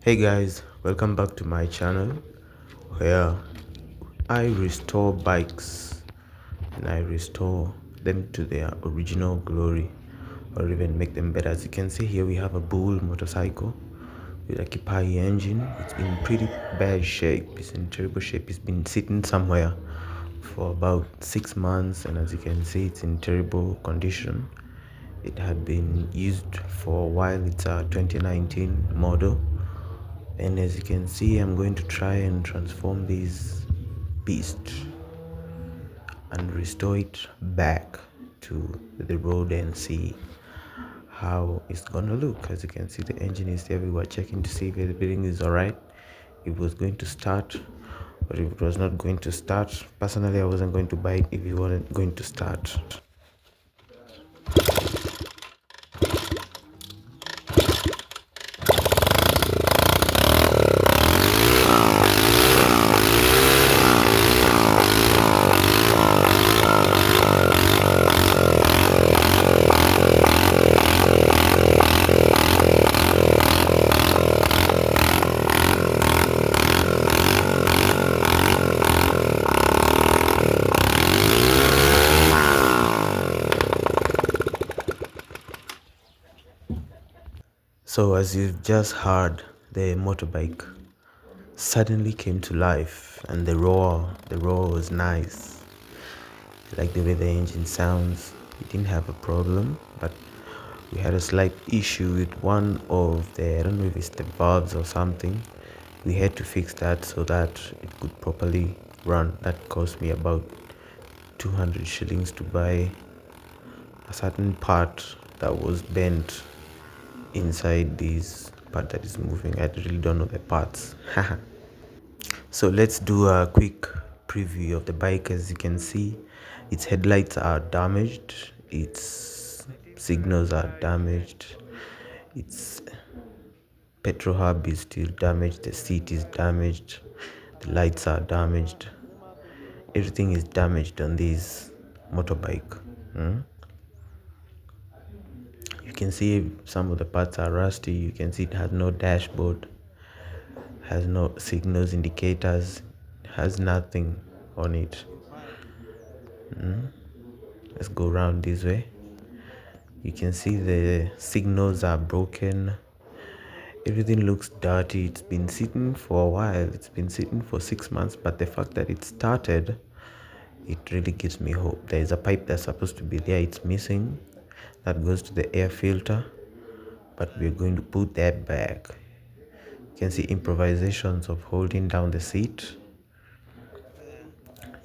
Hey guys, welcome back to my channel where I restore bikes and I restore them to their original glory or even make them better. As you can see here, we have a bull motorcycle with a Qipai engine. It's in pretty bad shape. It's in terrible shape. It's been sitting somewhere for about 6 months, and as you can see, it's in terrible condition. It had been used for a while. It's a 2019 model, and as you can see, I'm going to try and transform this beast and restore it back to the road and see how it's gonna look. As you can see, the engine is there. We were checking to see if everything is all right, if it was going to start, or if it was not going to start. Personally, I wasn't going to buy it if it wasn't going to start. So as you've just heard, the motorbike suddenly came to life, and the roar was nice. I like the way the engine sounds. We didn't have a problem, but we had a slight issue with one of the, I don't know if it's the valves or something. We had to fix that so that it could properly run. That cost me about 200 shillings to buy a certain part that was bent inside this part that is moving. I really don't know the parts. So let's do a quick preview of the bike. As you can see, its headlights are damaged, its signals are damaged, its petrol hub is still damaged, the seat is damaged, the lights are damaged, everything is damaged on this motorbike. You can see some of the parts are rusty. You can see it has no dashboard, has no signals indicators, has nothing on it. Let's go around this way. You can see the signals are broken. Everything looks dirty. It's been sitting for a while. It's been sitting for 6 months, but the fact that it started, it really gives me hope. There is a pipe that's supposed to be there. It's missing. That goes to the air filter, but we're going to put that back. You can see improvisations of holding down the seat.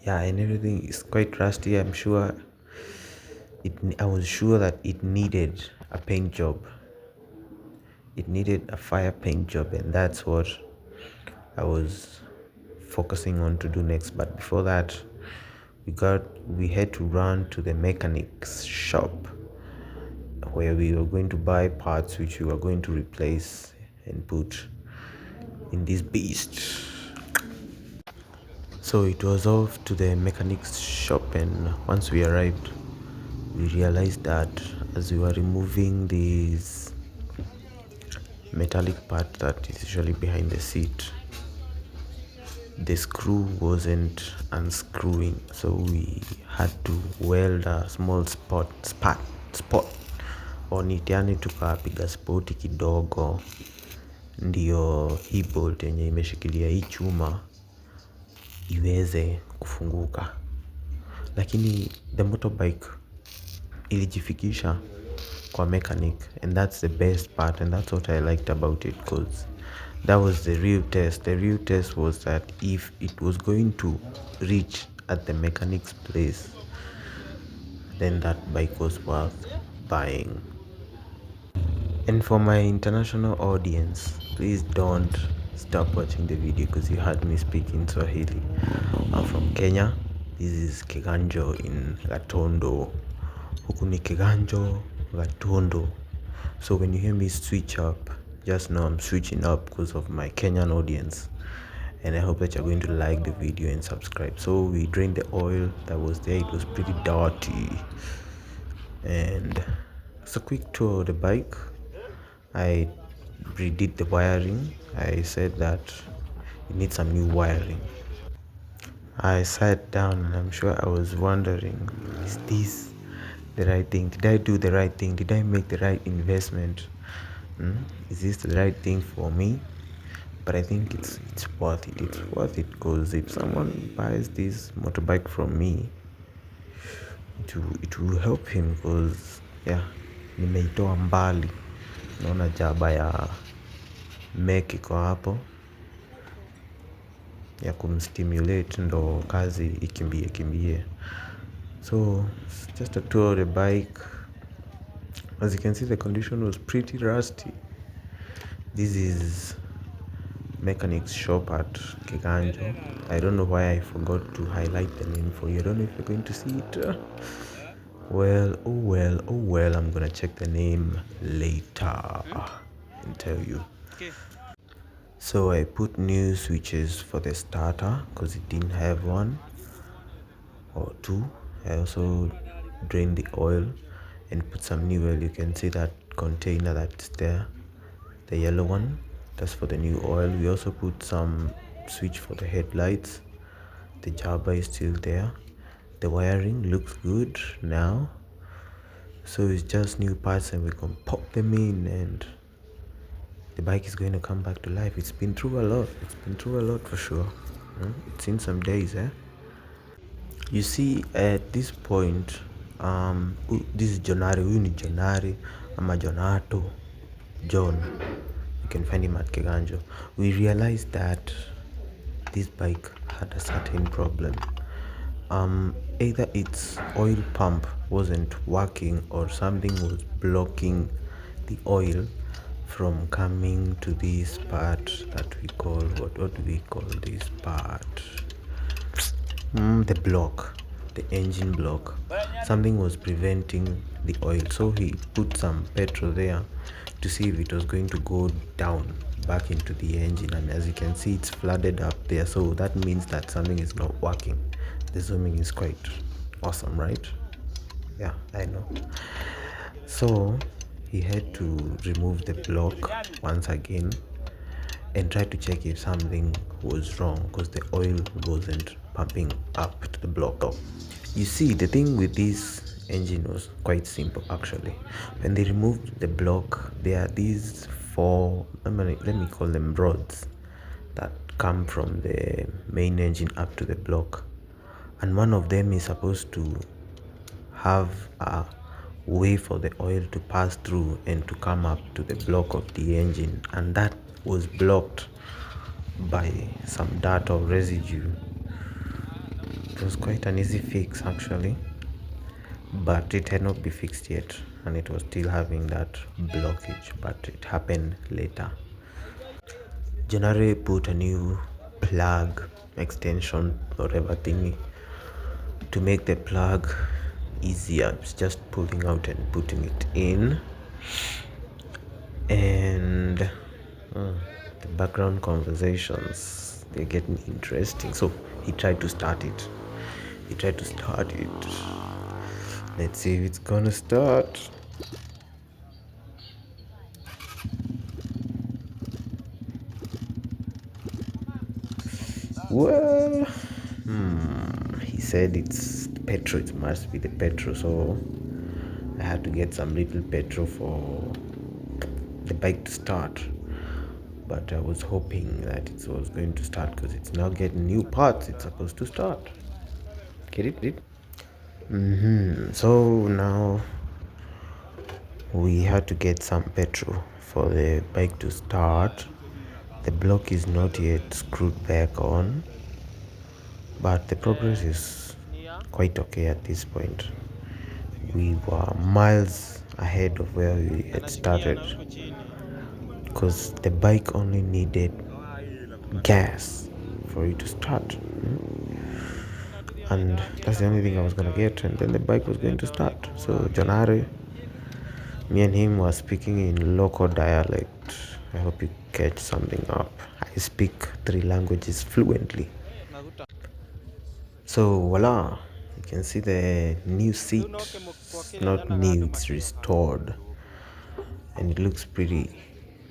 Yeah, and everything is quite rusty. I was sure that it needed a paint job. It needed a fire paint job, and that's what I was focusing on to do next. But before that, we had to run to the mechanic's shop where we were going to buy parts which we were going to replace and put in this beast. So it was off to the mechanic's shop, and once we arrived, we realized that as we were removing this metallic part that is usually behind the seat, the screw wasn't unscrewing, so we had to weld a small spot on it, yani tukapiga spoti kidogo ndio hii bolt yenye imeshikilia hii chuma iweze kufunguka, lakini the motorbike ilijifikisha kwa mechanic, and that's the best part, and that's what I liked about it, because that was the real test. The real test was that if it was going to reach at the mechanic's place, then that bike was worth buying. And for my international audience, please don't stop watching the video because you heard me speak in Swahili. I'm from Kenya. This is Kiganjo in Gatondo. Huku ni Kiganjo, Gatondo. So when you hear me switch up, just know I'm switching up because of my Kenyan audience. And I hope that you're going to like the video and subscribe. So we drained the oil that was there. It was pretty dirty. And it's a quick tour of the bike. I redid the wiring. I said that it needs some new wiring. I sat down and I'm sure I was wondering, is this the right thing? Did I do the right thing? Did I make the right investment? Is this the right thing for me? But I think it's worth it. It's worth it because if someone buys this motorbike from me, it will help him because yeah, nimeitoa mbali. Naona jaba ya mek iko hapo ya kumstimulate ndo kazi ikimbie. So it's just a tour of the bike. As you can see, the condition was pretty rusty. This is mechanic's shop at Kiganjo. I don't know why I forgot to highlight the name for you. I don't know if you're going to see it. Well, I'm gonna check the name later and tell you. Okay. So I put new switches for the starter because it didn't have one or two. I also drained the oil and put some new oil. You can see that container that's there, the yellow one, that's for the new oil. We also put some switch for the headlights. The jabber is still there. The wiring looks good now, so it's just new parts and we can pop them in and the bike is going to come back to life. It's been through a lot for sure. It's seen some days. You see, at this point, this is Jonari. Huyu ni Jonari ama Jonato John. You can find him at Kiganjo. We realized that this bike had a certain problem. Either its oil pump wasn't working or something was blocking the oil from coming to this part that we call, what do we call this part? The block, the engine block. Something was preventing the oil, so he put some petrol there to see if it was going to go down back into the engine, and as you can see, it's flooded up there, so that means that something is not working. The zooming is quite awesome, right? Yeah, I know. So he had to remove the block once again and try to check if something was wrong because the oil wasn't pumping up to the block. You see, the thing with this engine was quite simple actually. When they removed the block, there are these four, let me call them rods, that come from the main engine up to the block, and one of them is supposed to have a way for the oil to pass through and to come up to the block of the engine, and that was blocked by some dirt or residue. It was quite an easy fix actually, but it had not been fixed yet and it was still having that blockage, but it happened later. Janare put a new plug extension, whatever thingy, to make the plug easier. It's just pulling out and putting it in. And the background conversations, they're getting interesting. So he tried to start it. Let's see if it's gonna start. Well, he said it's petrol. It must be the petrol. So I had to get some little petrol for the bike to start. But I was hoping that it was going to start because it's now getting new parts. It's supposed to start. Get it? So now we had to get some petrol for the bike to start. The block is not yet screwed back on, but the progress is quite okay at this point. We were miles ahead of where we had started because the bike only needed gas for it to start. And that's the only thing I was going to get, and then the bike was going to start. So Jonare, me and him were speaking in local dialect. I hope you catch something up. I speak 3 languages fluently. So voila, you can see the new seat. Not new, it's restored, and it looks pretty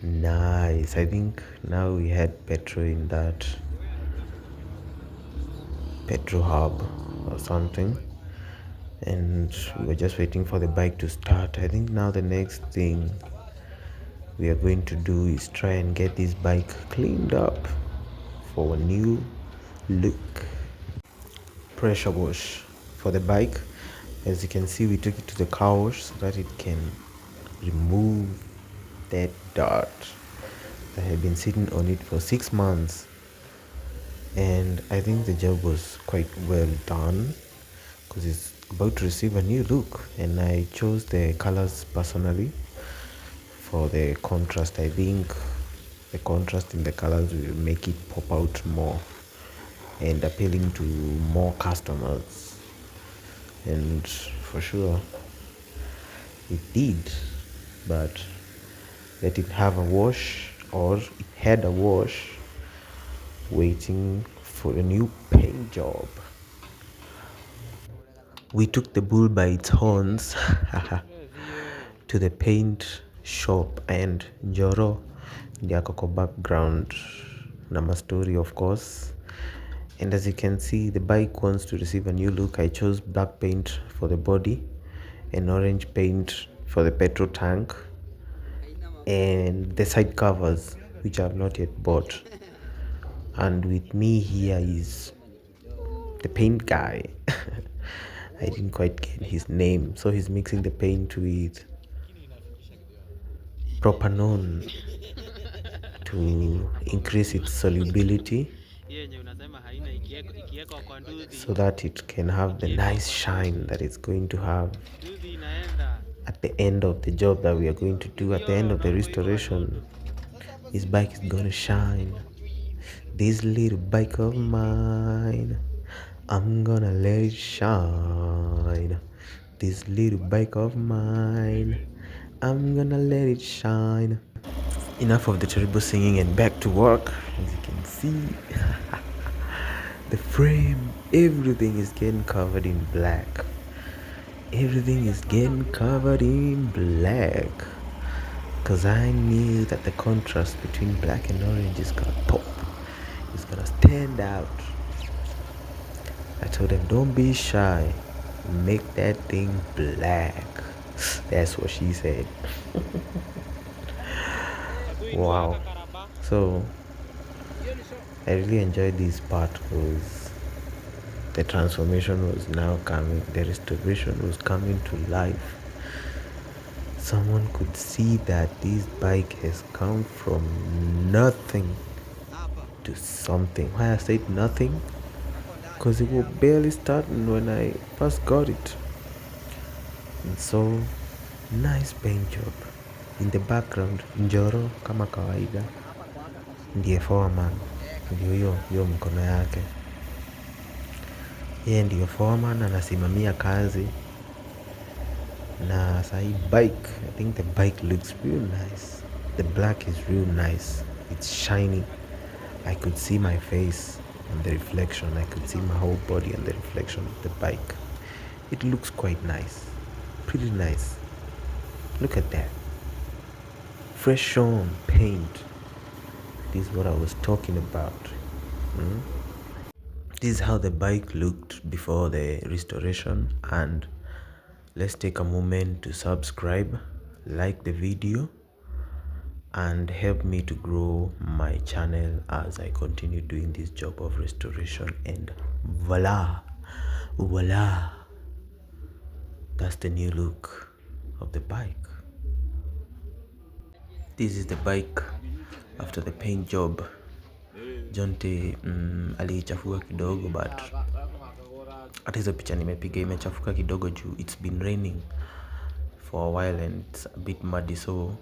Nice. I think now we had petrol in that petrol hub or something, and we were just waiting for the bike to start. I think now the next thing we are going to do is try and get this bike cleaned up for a new look. Pressure wash for the bike. As you can see, we took it to the car wash so that it can remove that dirt that had been sitting on it for 6 months. And I think the job was quite well done because it's about to receive a new look, and I chose the colors personally for the contrast. I think the contrast in the colors will make it pop out more and appealing to more customers, and for sure it did. But let it have a wash, or it had a wash waiting for a new paint job. We took the bull by its horns to the paint shop, and Njoro ndiye ako kwa background na mastori of course. And as you can see, the bike wants to receive a new look. I chose black paint for the body and orange paint for the petrol tank and the side covers, which I have not yet bought. And with me here is the paint guy. I didn't quite get his name, so he's mixing the paint with propanone to increase its solubility so that it can have the nice shine that it's going to have at the end of the job that we are going to do. At the end of the restoration, his bike is gonna shine. This little bike of mine, I'm gonna let it shine. This little bike of mine, I'm gonna let it shine. Enough of the terrible singing and back to work. As you can see, the frame, everything is getting covered in black. Everything is getting covered in black. Because I knew that the contrast between black and orange is gonna pop. It's gonna stand out. I told them, don't be shy. Make that thing black. That's what she said. Wow. So I really enjoyed this part because the transformation was now coming. The restoration was coming to life. Someone could see that this bike has come from nothing to something. Why I said nothing? Because it was barely starting when I first got it. And so, nice paint job. In the background, Njoro kama kawaida ndiye foreman. Ndio hiyo mkono yake. Yeye ndiyo foreman, anasimamia kazi. Na sahi bike, I think the bike looks real nice. The black is real nice. It's shiny. I could see my face on the reflection. I could see my whole body on the reflection of the bike. It looks quite nice. Pretty nice. Look at that. Fresh on paint. This is what I was talking about. This is how the bike looked before the restoration, and let's take a moment to subscribe, like the video, and help me to grow my channel as I continue doing this job of restoration. And voila, that's the new look of the bike. This is the bike after the paint job. Jonte alichafua kidogo, but hata hizo picha nimepiga imechafuka kidogo juu it's been raining for a while and it's a bit muddy. So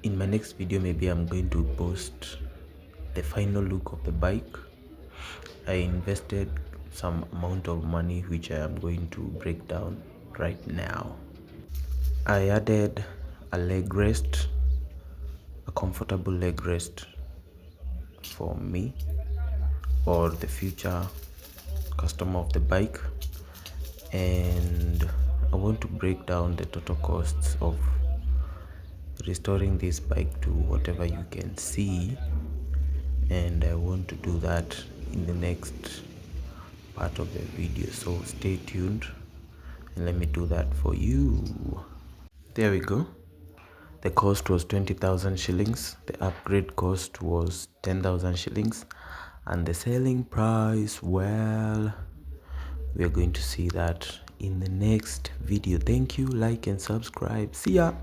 in my next video maybe I'm going to post the final look of the bike. I invested some amount of money which I am going to break down right now. I added a leg rest, a comfortable leg rest for me or the future customer of the bike, and I want to break down the total costs of restoring this bike to whatever you can see, and I want to do that in the next part of the video, so stay tuned and let me do that for you. There we go. The cost was 20,000 shillings, the upgrade cost was 10,000 shillings, and the selling price, well, we are going to see that in the next video. Thank you, like and subscribe. See ya.